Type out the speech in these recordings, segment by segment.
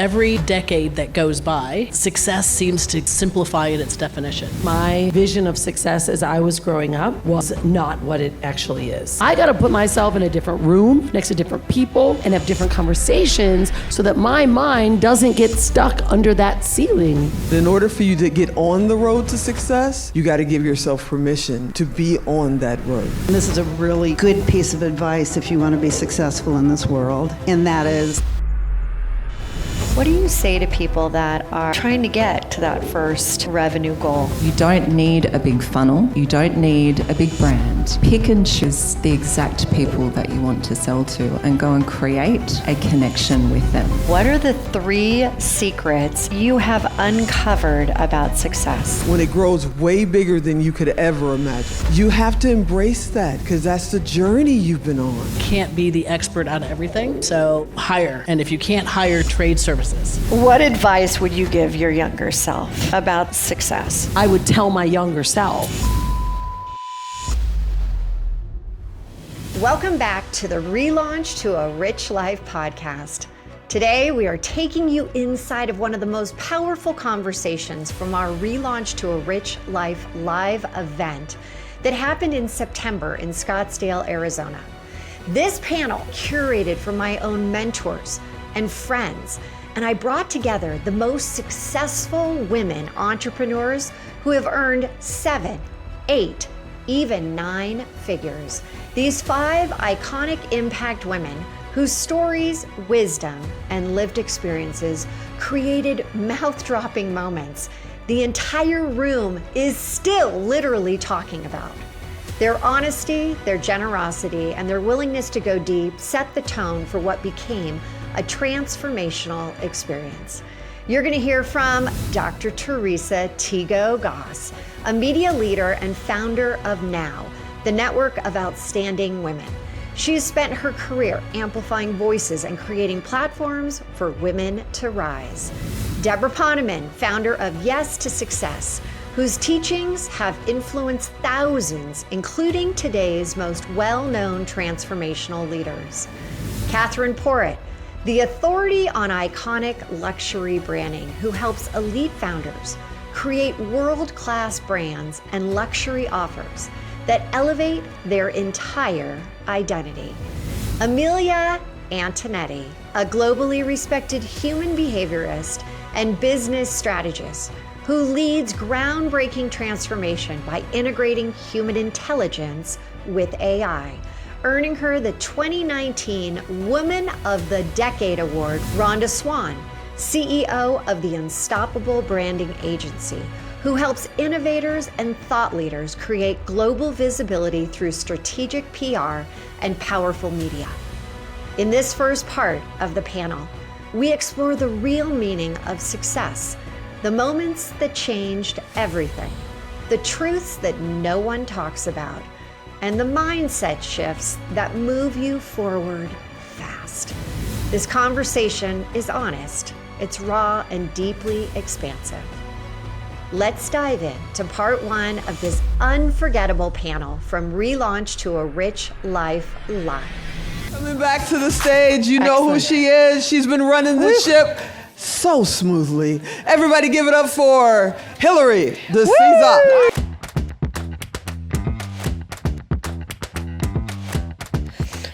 Every decade that goes by, success seems to simplify in its definition. My vision of success as I was growing up was not what it actually is. I got to put myself in a different room next to different people and have different conversations so that my mind doesn't get stuck under that ceiling. In order for you to get on the road to success, you got to give yourself permission to be on that road. This is a really good piece of advice if you want to be successful in this world, and that is, what do you say to people that are trying to get to that first revenue goal? You don't need a big funnel. You don't need a big brand. Pick and choose the exact people that you want to sell to and go and create a connection with them. What are the 3 secrets you have uncovered about success? When it grows way bigger than you could ever imagine, you have to embrace that because that's the journey you've been on. Can't be the expert on everything, so hire. And if you can't hire, trade services. What advice would you give your younger self about success? I would tell my younger self. Welcome back to the ReLaunch to a Rich Life podcast. Today, we are taking you inside of one of the most powerful conversations from our ReLaunch to a Rich Life live event that happened in September in Scottsdale, Arizona. This panel curated from my own mentors and friends, and I brought together the most successful women entrepreneurs who have earned 7, 8, even 9 figures. These 5 iconic impact women whose stories, wisdom, and lived experiences created mouth-dropping moments the entire room is still literally talking about. Their honesty, their generosity, and their willingness to go deep set the tone for what became a transformational experience. You're going to hear from Dr. Teresa Tigo Goss, a media leader and founder of Now, the network of outstanding women. She has spent her career amplifying voices and creating platforms for women to rise. Deborah Poneman, founder of Yes to Success, whose teachings have influenced thousands, including today's most well-known transformational leaders. Catherine Porritt, the authority on iconic luxury branding, who helps elite founders create world-class brands and luxury offers that elevate their entire identity. Amelia Antonetti, a globally respected human behaviorist and business strategist who leads groundbreaking transformation by integrating human intelligence with AI, earning her the 2019 Woman of the Decade Award. Rhonda Swan, CEO of the Unstoppable Branding Agency, who helps innovators and thought leaders create global visibility through strategic PR and powerful media. In this first part of the panel, we explore the real meaning of success, the moments that changed everything, the truths that no one talks about, and the mindset shifts that move you forward fast. This conversation is honest, it's raw and deeply expansive. Let's dive in to part 1 of this unforgettable panel from ReLaunch to a Rich Life Live. Coming back to the stage, you know who she is. She's been running the ship so smoothly. Everybody give it up for Hilary, DeCesare.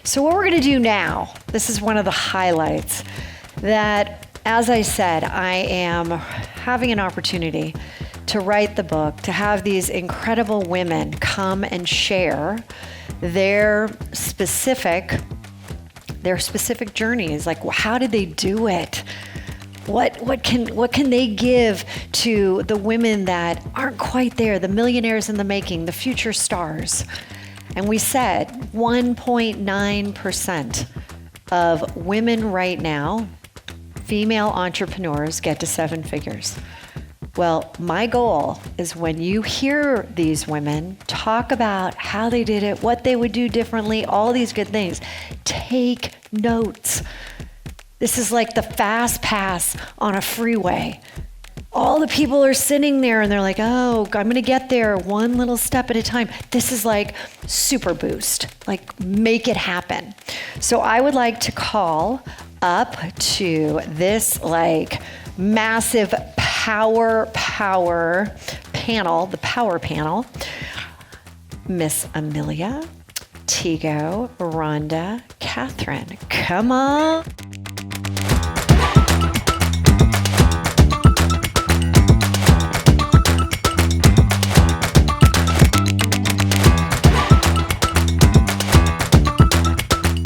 So what we're going to do now, this is one of the highlights, that as I said, I am having an opportunity to write the book, to have these incredible women come and share their specific journeys. Like, how did they do it? What can they give to the women that aren't quite there, the millionaires in the making, the future stars? And we said 1.9% of women right now, female entrepreneurs, get to 7 figures. Well, my goal is when you hear these women talk about how they did it, what they would do differently, all these good things, take notes. This is like the fast pass on a freeway. all the people are sitting there and they're like, oh, I'm going to get there one little step at a time. This is like super boost, like make it happen. So I would like to call up to this like massive power panel, the power panel, Miss Amelia, Tigo, Rhonda, Catherine. Come on.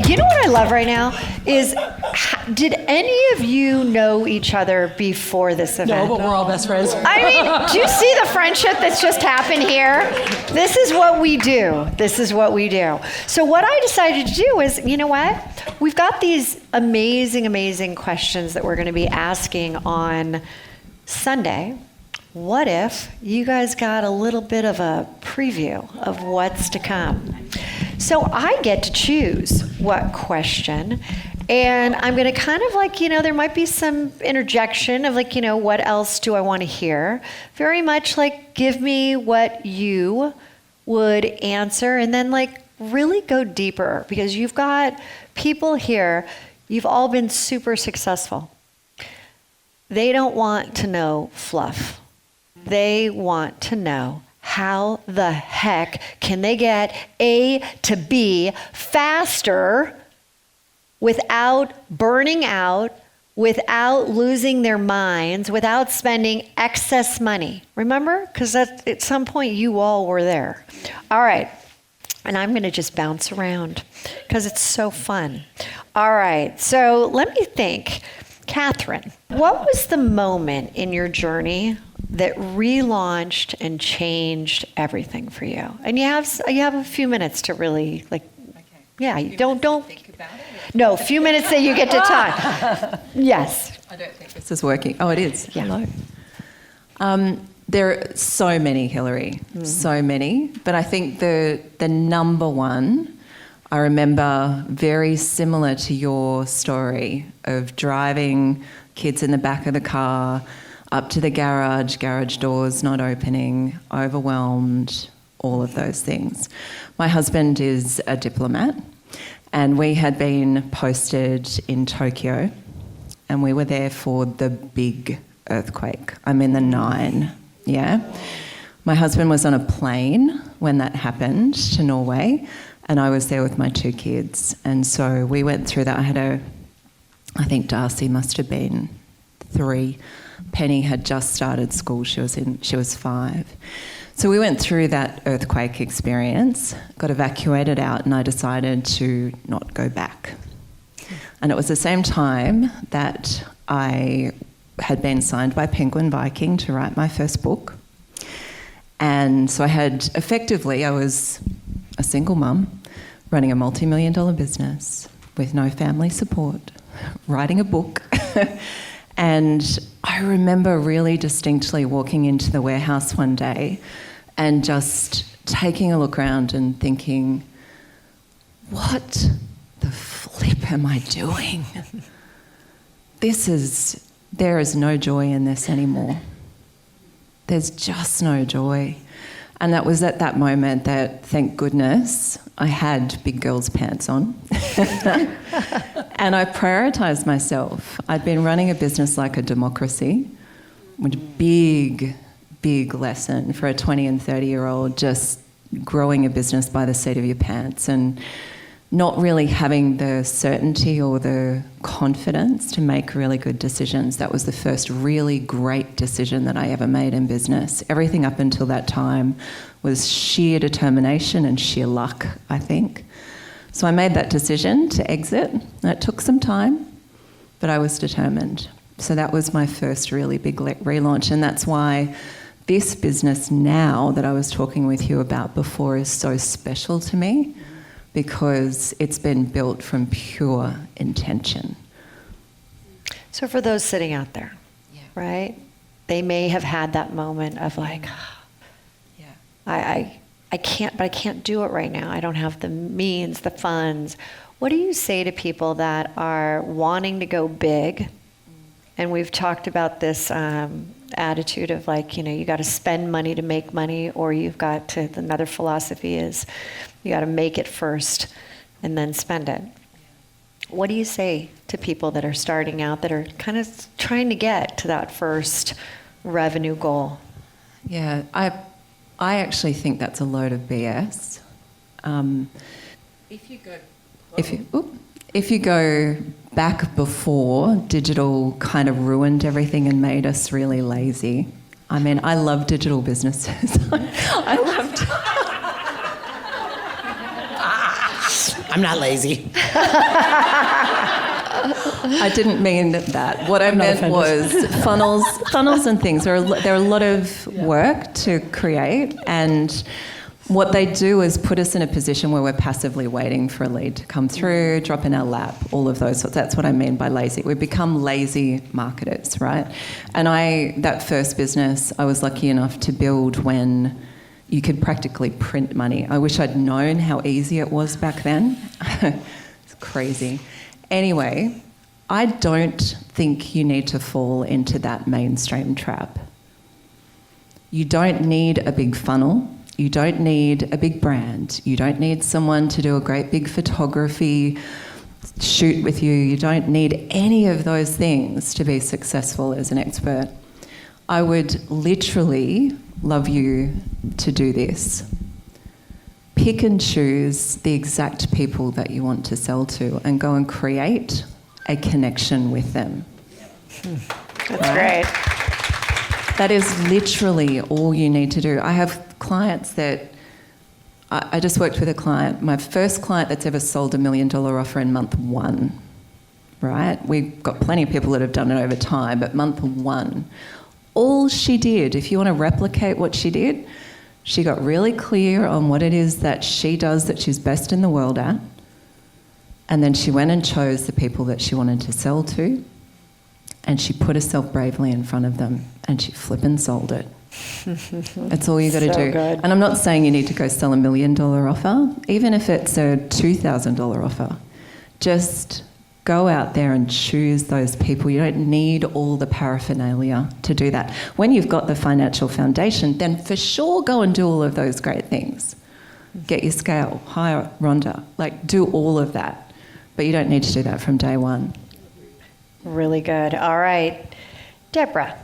You know what I love right now is, did any of you know each other before this event? No, but we're all best friends. I mean, do you see the friendship that's just happened here? This is what we do. This is what we do. So what I decided to do is, you know what? We've got these amazing, amazing questions that we're going to be asking on Sunday. What if you guys got a little bit of a preview of what's to come? So I get to choose what question, and I'm going to kind of like, there might be some interjection of like, what else do I want to hear? Very much like, give me what you would answer, and then like really go deeper, because you've got people here, you've all been super successful. They don't want to know fluff. They want to know, how the heck can they get A to B faster without burning out, without losing their minds, without spending excess money? Remember? Because at some point you all were there. All right. And I'm going to just bounce around because it's so fun. All right. So let me think. Catherine, what was the moment in your journey that relaunched and changed everything for you? And you have a few minutes to really like, okay. Yeah, you don't think about it. No, a few minutes that you get to talk. Yes. I don't think this is working. Oh, it is. Yeah. Hello. There are so many, Hilary, so many. But I think the number one, I remember very similar to your story of driving kids in the back of the car, up to the garage doors not opening, overwhelmed, all of those things. My husband is a diplomat, and we had been posted in Tokyo, and we were there for the big earthquake. I'm in the 9, yeah? My husband was on a plane when that happened to Norway, and I was there with my 2 kids. And so we went through that. I think Darcy must have been 3. Penny had just started school. She was 5. So we went through that earthquake experience, got evacuated out, and I decided to not go back. And it was the same time that I had been signed by Penguin Viking to write my first book. And so I was a single mum running a multimillion-dollar business with no family support, writing a book. And I remember really distinctly walking into the warehouse one day and just taking a look around and thinking, what the flip am I doing? There is no joy in this anymore. There's just no joy. And that was at that moment that, thank goodness, I had big girl's pants on. And I prioritised myself. I'd been running a business like a democracy, which big lesson for a 20 and 30-year-old, just growing a business by the seat of your pants and not really having the certainty or the confidence to make really good decisions. That was the first really great decision that I ever made in business. Everything up until that time was sheer determination and sheer luck, I think. So I made that decision to exit, and it took some time, but I was determined. So that was my first really big relaunch, and that's why this business now that I was talking with you about before is so special to me, because it's been built from pure intention. So for those sitting out there, right? They may have had that moment of like, I can't do it right now. I don't have the means, the funds. What do you say to people that are wanting to go big, And we've talked about this attitude of like, you got to spend money to make money, or you've got to, another philosophy is you got to make it first and then spend it. What do you say to people that are starting out, that are kind of trying to get to that first revenue goal? Yeah, I actually think that's a load of BS. If you go back before digital kind of ruined everything and made us really lazy. I mean, I love digital businesses. I loved. I'm not lazy. I didn't mean that. What I meant was funnels and things. There are a lot of work to create, and what they do is put us in a position where we're passively waiting for a lead to come through, drop in our lap, all of those. That's what I mean by lazy. We become lazy marketers, right? And that first business, I was lucky enough to build when you could practically print money. I wish I'd known how easy it was back then. It's crazy. Anyway, I don't think you need to fall into that mainstream trap. You don't need a big funnel. You don't need a big brand. You don't need someone to do a great big photography shoot with you. You don't need any of those things to be successful as an expert. I would literally love you to do this. Pick and choose the exact people that you want to sell to and go and create a connection with them. That's great. That is literally all you need to do. I have clients that, I just worked with a client, my first client that's ever sold $1 million offer in month 1, right? We've got plenty of people that have done it over time, but month 1, all she did, if you want to replicate what she did, she got really clear on what it is that she does that she's best in the world at, and then she went and chose the people that she wanted to sell to, and she put herself bravely in front of them, and she flippin' sold it. That's all you got to do. Good. And I'm not saying you need to go sell $1 million offer, even if it's a $2,000 offer. Just go out there and choose those people. You don't need all the paraphernalia to do that. When you've got the financial foundation, then for sure go and do all of those great things. Get your scale, hire Rhonda, do all of that. But you don't need to do that from day one. Really good. All right. Deborah,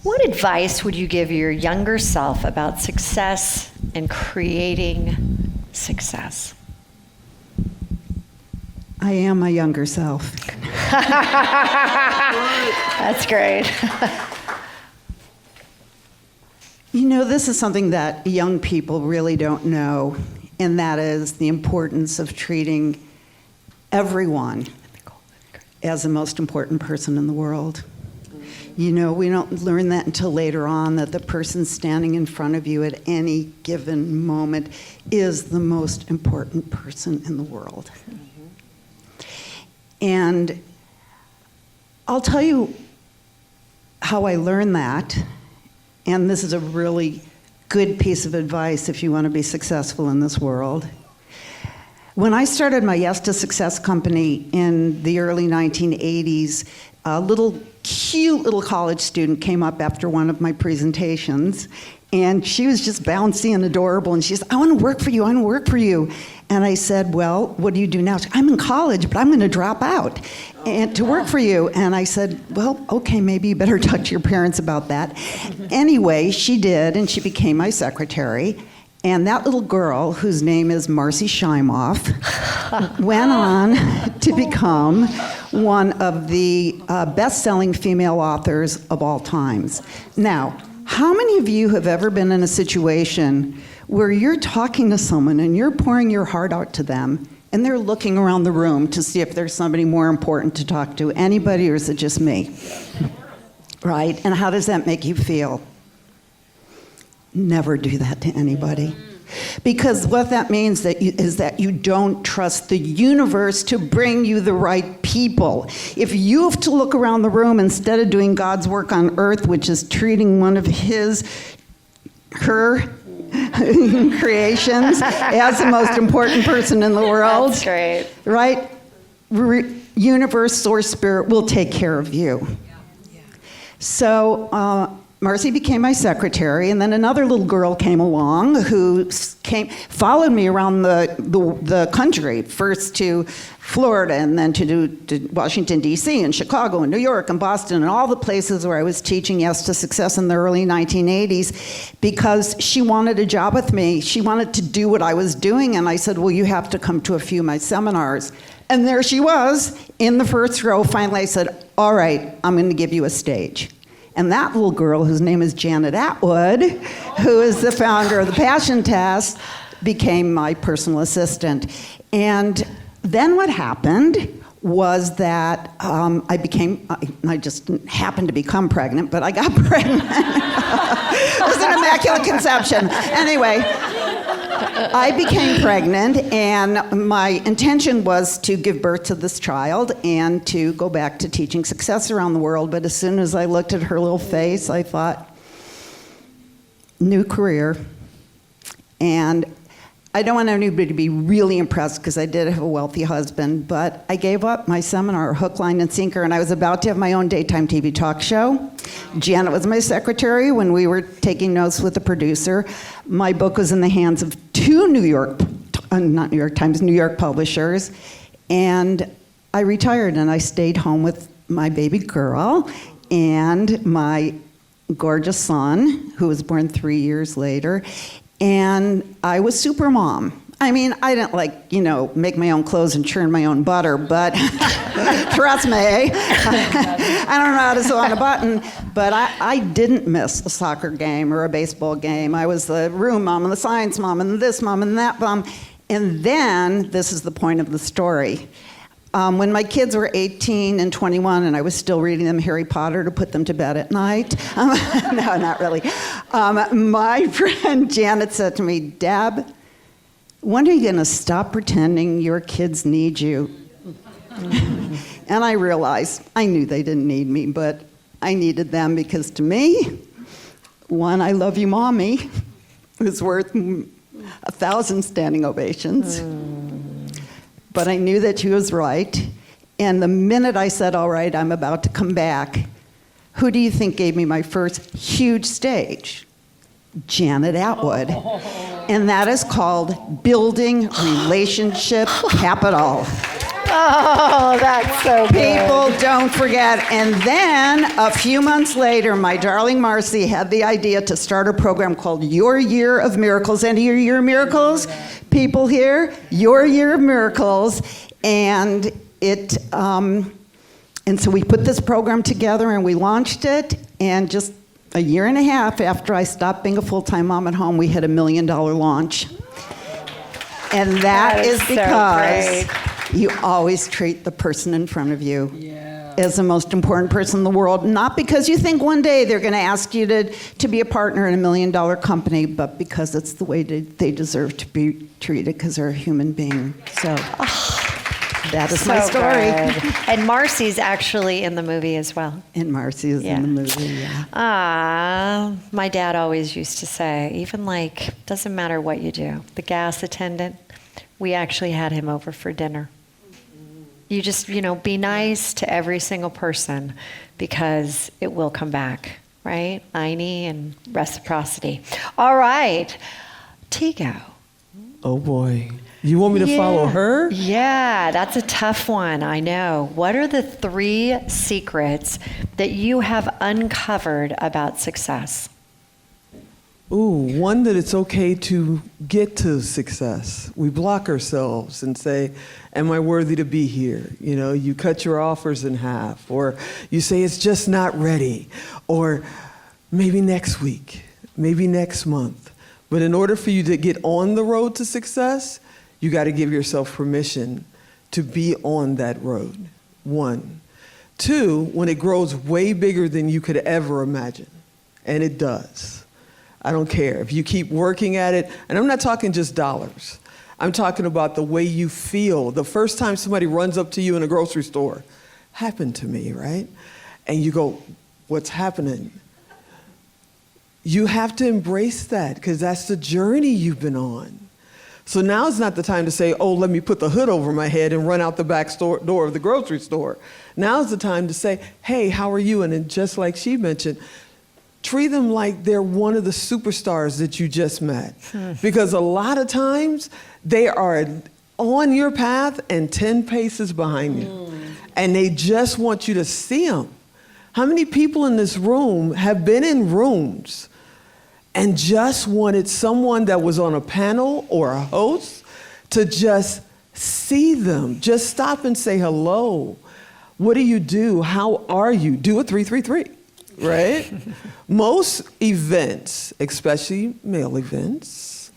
what advice would you give your younger self about success and creating success? I am my younger self. That's great. This is something that young people really don't know, and that is the importance of treating everyone as the most important person in the world. We don't learn that until later on, that the person standing in front of you at any given moment is the most important person in the world. And I'll tell you how I learned that, and this is a really good piece of advice if you want to be successful in this world. When I started my Yes to Success company in the early 1980s, a cute little college student came up after one of my presentations, and she was just bouncy and adorable, and she said, I want to work for you, I want to work for you. And I said, well, what do you do now? She said, I'm in college, but I'm going to drop out and to work for you. And I said, well, okay, maybe you better talk to your parents about that. Anyway, she did, and she became my secretary. And that little girl, whose name is Marcy Shimoff, went on to become one of the best-selling female authors of all times. Now, how many of you have ever been in a situation where you're talking to someone and you're pouring your heart out to them, and they're looking around the room to see if there's somebody more important to talk to? Anybody, or is it just me? Right? And how does that make you feel? Never do that to anybody. Because what that means is that you don't trust the universe to bring you the right people. If you have to look around the room instead of doing God's work on earth, which is treating one of her creations as the most important person in the world. That's great. Right? Universe, source, spirit will take care of you. So Marcy became my secretary, and then another little girl came along who followed me around the country, first to Florida and then to Washington, D.C. and Chicago and New York and Boston and all the places where I was teaching Yes to Success in the early 1980s, because she wanted a job with me. She wanted to do what I was doing, and I said, well, you have to come to a few of my seminars. And there she was in the first row. Finally, I said, all right, I'm going to give you a stage. And that little girl, whose name is Janet Atwood, who is the founder of the Passion Test, became my personal assistant. And then what happened was that I just happened to become pregnant, but I got pregnant. It was an immaculate conception. Anyway, I became pregnant, and my intention was to give birth to this child and to go back to teaching success around the world. But as soon as I looked at her little face, I thought, new career. And I don't want anybody to be really impressed because I did have a wealthy husband, but I gave up my seminar, hook, line, and sinker, and I was about to have my own daytime TV talk show. Janet was my secretary when we were taking notes with the producer. My book was in the hands of two New York publishers, and I retired, and I stayed home with my baby girl and my gorgeous son, who was born 3 years later. And I was super mom. I mean, I didn't make my own clothes and churn my own butter, but trust me, I don't know how to sew on a button, but I didn't miss a soccer game or a baseball game. I was the room mom and the science mom and this mom and that mom. And then, this is the point of the story. When my kids were 18 and 21 and I was still reading them Harry Potter to put them to bed at night, no, not really, my friend Janet said to me, Deb, when are you going to stop pretending your kids need you? And I realized, I knew they didn't need me, but I needed them because to me, one, I love you, Mommy, was worth 1,000 standing ovations. But I knew that she was right. And the minute I said, all right, I'm about to come back, who do you think gave me my first huge stage? Janet Atwood. And that is called Building Relationship Capital. Oh, that's so good. People don't forget. And then a few months later, my darling Marcy had the idea to start a program called Your Year of Miracles. Any of your Year of Miracles? People here? Your Year of Miracles. And and so we put this program together and we launched it. And just a year and a half after I stopped being a full-time mom at home, we hit $1 million launch. And that is because you always treat the person in front of you as the most important person in the world, not because you think one day they're going to ask you to be a partner in $1 million company, but because it's the way they deserve to be treated because they're a human being. So that is my story. Good. And Marcy's actually in the movie as well. And Marcy is in the movie, yeah. My dad always used to say, even doesn't matter what you do. The gas attendant, we actually had him over for dinner. You just, be nice to every single person because it will come back, right? Einie and reciprocity. All right, Tigo. Oh boy. You want me to follow her? Yeah, that's a tough one, I know. What are the 3 secrets that you have uncovered about success? Ooh, one, that it's okay to get to success. We block ourselves and say, am I worthy to be here? You cut your offers in half, or you say it's just not ready, or maybe next week, maybe next month. But in order for you to get on the road to success, you got to give yourself permission to be on that road. 1. 2, when it grows way bigger than you could ever imagine, and it does. I don't care. If you keep working at it, and I'm not talking just dollars. I'm talking about the way you feel. The first time somebody runs up to you in a grocery store, happened to me, right? And you go, what's happening? You have to embrace that because that's the journey you've been on. So now is not the time to say, oh, let me put the hood over my head and run out the back door of the grocery store. Now's the time to say, hey, how are you? And then just like she mentioned, treat them like they're one of the superstars that you just met. Because a lot of times they are on your path and 10 paces behind you. And they just want you to see them. How many people in this room have been in rooms and just wanted someone that was on a panel or a host to just see them, just stop and say hello. What do you do? How are you? Do a 333, right? Most events, especially male events,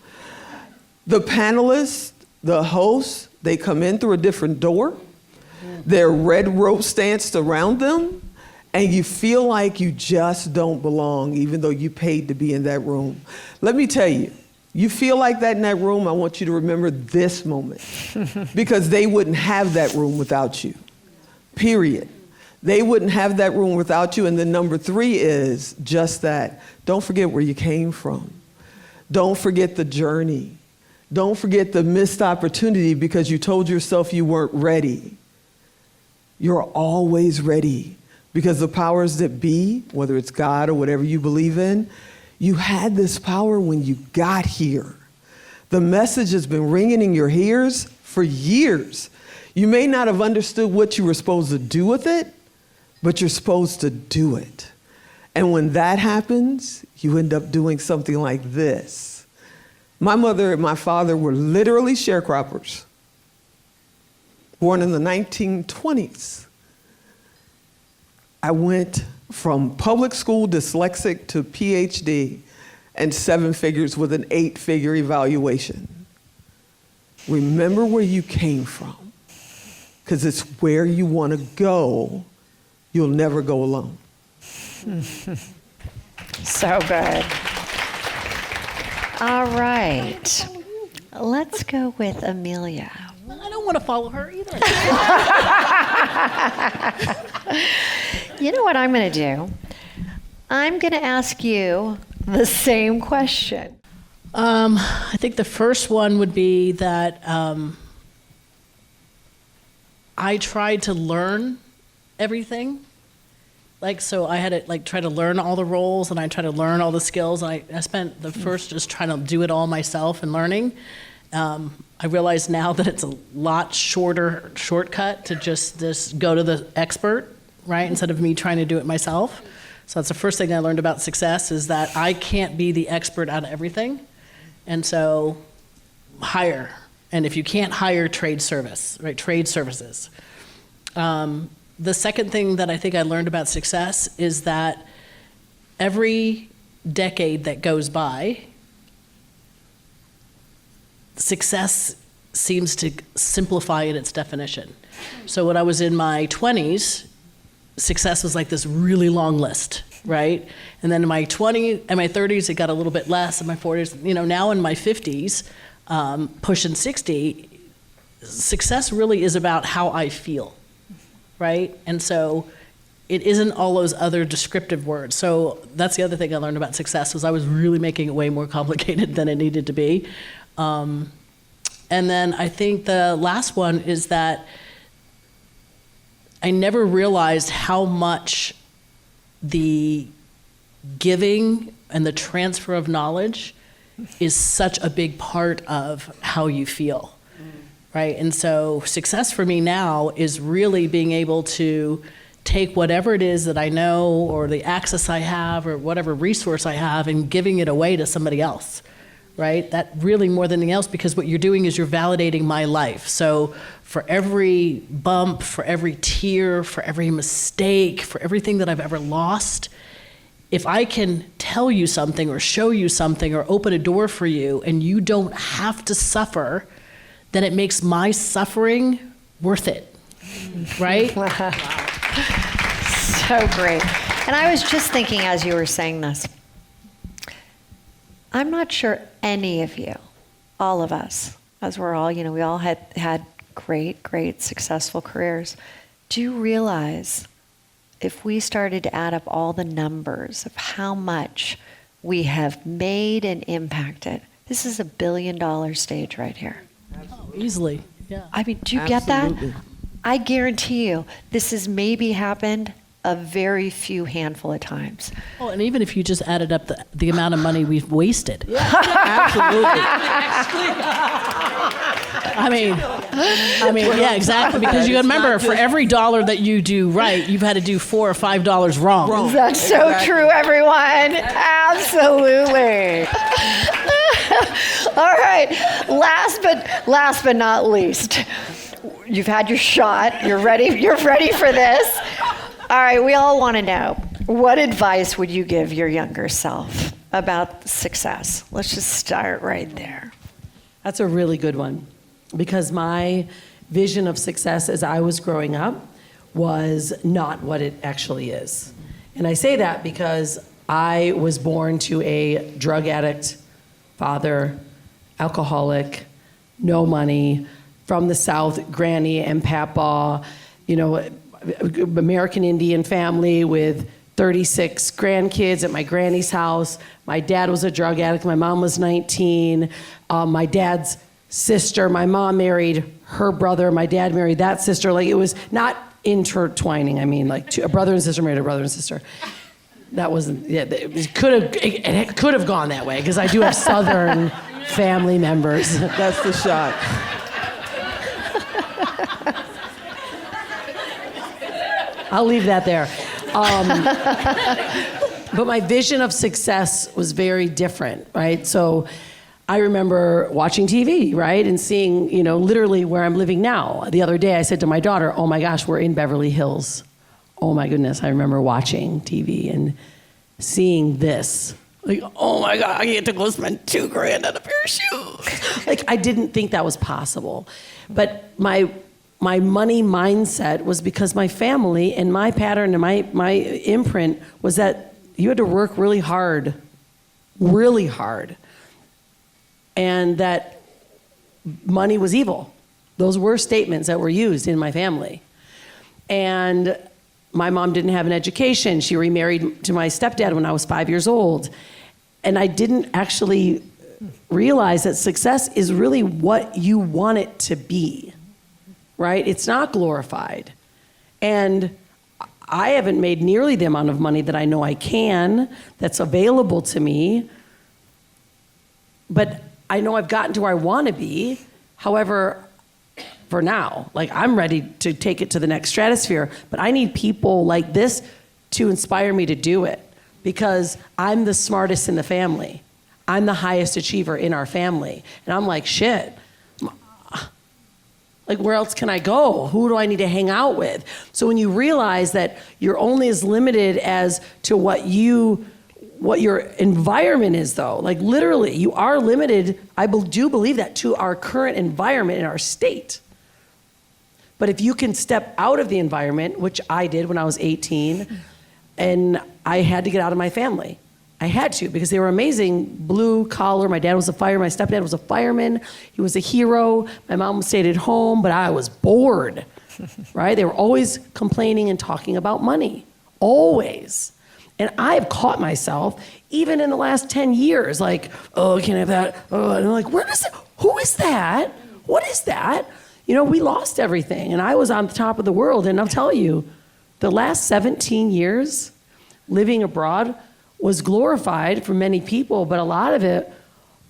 the panelists, the hosts, they come in through a different door. There are red ropes danced around them, and you feel like you just don't belong, even though you paid to be in that room. Let me tell you, you feel like that in that room, I want you to remember this moment. Because they wouldn't have that room without you, period. They wouldn't have that room without you. And then number 3 is just that. Don't forget where you came from. Don't forget the journey. Don't forget the missed opportunity because you told yourself you weren't ready. You're always ready. Because the powers that be, whether it's God or whatever you believe in, you had this power when you got here. The message has been ringing in your ears for years. You may not have understood what you were supposed to do with it, but you're supposed to do it. And when that happens, you end up doing something like this. My mother and my father were literally sharecroppers, born in the 1920s. I went from public school dyslexic to PhD and 7 figures with an 8-figure evaluation. Remember where you came from, because it's where you want to go. You'll never go alone. So good. All right. Let's go with Amelia. I don't want to follow her either. You know what I'm going to do? I'm going to ask you the same question. I think the first one would be that I tried to learn everything. So I had to try to learn all the roles, and I tried to learn all the skills. And I spent the first just trying to do it all myself and learning. I realize now that it's a lot shortcut to just go to the expert, right? Instead of me trying to do it myself. So that's the first thing I learned about success, is that I can't be the expert out of everything. And so hire. And if you can't hire, trade service, right? Trade services. The second thing that I think I learned about success is that every decade that goes by, success seems to simplify in its definition. So when I was in my 20s, success was like this really long list, right? And then in my 20s and my 30s, it got a little bit less. In my 40s, now in my 50s, pushing 60, success really is about how I feel, right? And so it isn't all those other descriptive words. So that's the other thing I learned about success, was I was really making it way more complicated than it needed to be. And then I think the last one is that I never realized how much the giving and the transfer of knowledge is such a big part of how you feel, right? And so success for me now is really being able to take whatever it is that I know, or the access I have, or whatever resource I have, and giving it away to somebody else, right? That really, more than anything else, because what you're doing is you're validating my life. So for every bump, for every tear, for every mistake, for everything that I've ever lost, if I can tell you something or show you something or open a door for you and you don't have to suffer, then it makes my suffering worth it, right? So great. And I was just thinking as you were saying this, I'm not sure any of you, all of us, as we're all, we all had great, successful careers. Do you realize if we started to add up all the numbers of how much we have made and impacted, this is $1 billion stage right here. Oh, easily, yeah. I mean, do you get that? I guarantee you, this has maybe happened a very few handful of times. Oh, and even if you just added up the amount of money we've wasted. Yeah, absolutely. I mean, yeah, exactly. Because you remember, for every dollar that you do right, you've had to do $4 or $5 wrong. That's so true, everyone. Absolutely. All right. Last but not least, you've had your shot. You're ready for this. All right, we all want to know, what advice would you give your younger self about success? Let's just start right there. That's a really good one, because my vision of success as I was growing up was not what it actually is. And I say that because I was born to a drug addict father, alcoholic, no money, from the South, granny and papa, American Indian family with 36 grandkids at my granny's house. My dad was a drug addict. My mom was 19. My dad's sister, my mom married her brother. My dad married that sister. Like, it was not intertwining. I mean, like, a brother and sister married a brother and sister. That wasn't, yeah, it could have gone that way, because I do have Southern family members. That's the shot. I'll leave that there. But my vision of success was very different, right? So I remember watching TV, right? And seeing, literally where I'm living now. The other day I said to my daughter, oh my gosh, we're in Beverly Hills. Oh my goodness, I remember watching TV and seeing this. Like, oh my God, I get to go spend $2,000 on a pair of shoes. Like, I didn't think that was possible. But my money mindset was because my family and my pattern and my imprint was that you had to work really hard, and that money was evil. Those were statements that were used in my family. And my mom didn't have an education. She remarried to my stepdad when I was 5 years old. And I didn't actually realize that success is really what you want it to be. Right? It's not glorified. And I haven't made nearly the amount of money that I know I can, that's available to me. But I know I've gotten to where I want to be. However, for now, like, I'm ready to take it to the next stratosphere, but I need people like this to inspire me to do it, because I'm the smartest in the family. I'm the highest achiever in our family. And I'm like, shit. Like, where else can I go? Who do I need to hang out with? So when you realize that you're only as limited as to what your environment is, though, like, literally, you are limited, I do believe that, to our current environment in our state. But if you can step out of the environment, which I did when I was 18, and I had to get out of my family. I had to, because they were amazing, blue collar. My dad was a fireman. My stepdad was a fireman. He was a hero. My mom stayed at home, but I was bored, right? They were always complaining and talking about money, always. And I've caught myself, even in the last 10 years, like, oh, can I have that? Oh, and I'm like, who is that? What is that? We lost everything, and I was on the top of the world. And I'll tell you, the last 17 years living abroad was glorified for many people, but a lot of it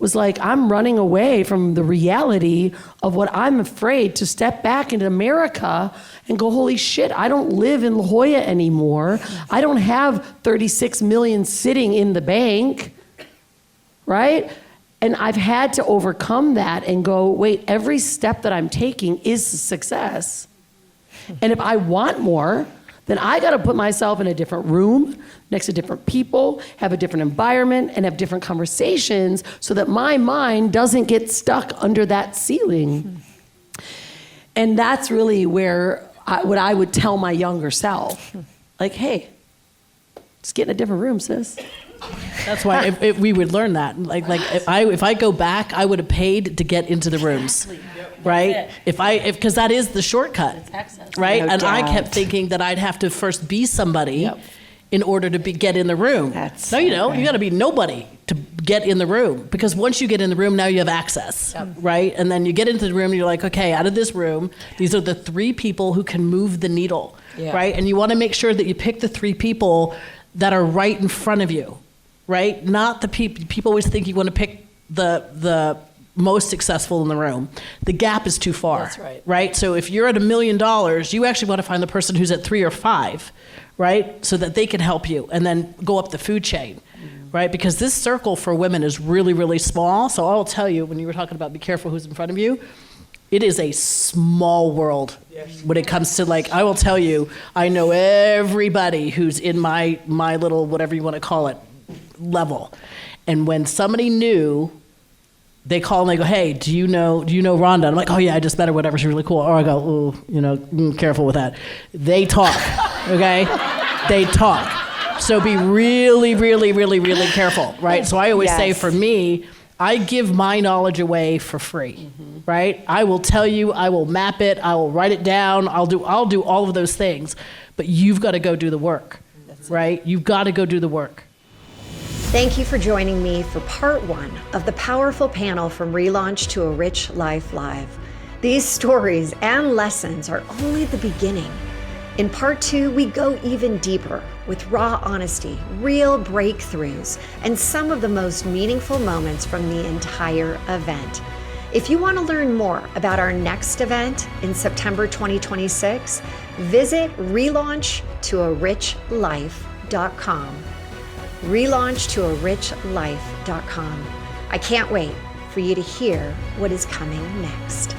was like, I'm running away from the reality of what I'm afraid to step back into America and go, holy shit, I don't live in La Jolla anymore. I don't have 36 million sitting in the bank, right? And I've had to overcome that and go, wait, every step that I'm taking is a success. And if I want more, then I got to put myself in a different room, next to different people, have a different environment, and have different conversations so that my mind doesn't get stuck under that ceiling. And that's really where what I would tell my younger self. Like, hey, just get in a different room, sis. That's why if we would learn that. Like if I go back, I would have paid to get into the rooms. Right? Because that is the shortcut, right? No and doubt. I kept thinking that I'd have to first be somebody in order to get in the room. That's no, you so don't. right. You got to be nobody to get in the room, because once you get in the room, now you have access, right? And then you get into the room and you're like, okay, out of this room, these are the 3 people who can move the needle, right? And you want to make sure that you pick the 3 people that are right in front of you, right? Not the people always think you want to pick the most successful in the room. The gap is too far. That's right. Right? So if you're at $1 million, you actually want to find the person who's at 3 or 5, right? So that they can help you and then go up the food chain, right? Because this circle for women is really, really small. So I'll tell you, when you were talking about be careful who's in front of you, it is a small world when it comes to, like, I will tell you, I know everybody who's in my little, whatever you want to call it, level. And when somebody new, they call and they go, hey, do you know Rhonda? I'm like, oh yeah, I just met her, whatever, she's really cool. Or I go, ooh, careful with that. They talk, okay? They talk. So be really, really, really, really careful, right? So I always say, for me, I give my knowledge away for free, right? I will tell you, I will map it, I will write it down, I'll do all of those things, but you've got to go do the work, right? You've got to go do the work. Thank you for joining me for part 1 of the powerful panel from Relaunch to a Rich Life Live. These stories and lessons are only the beginning. In part 2, we go even deeper with raw honesty, real breakthroughs, and some of the most meaningful moments from the entire event. If you want to learn more about our next event in September 2026, visit relaunchtoarichlife.com. relaunchtoarichlife.com. I can't wait for you to hear what is coming next.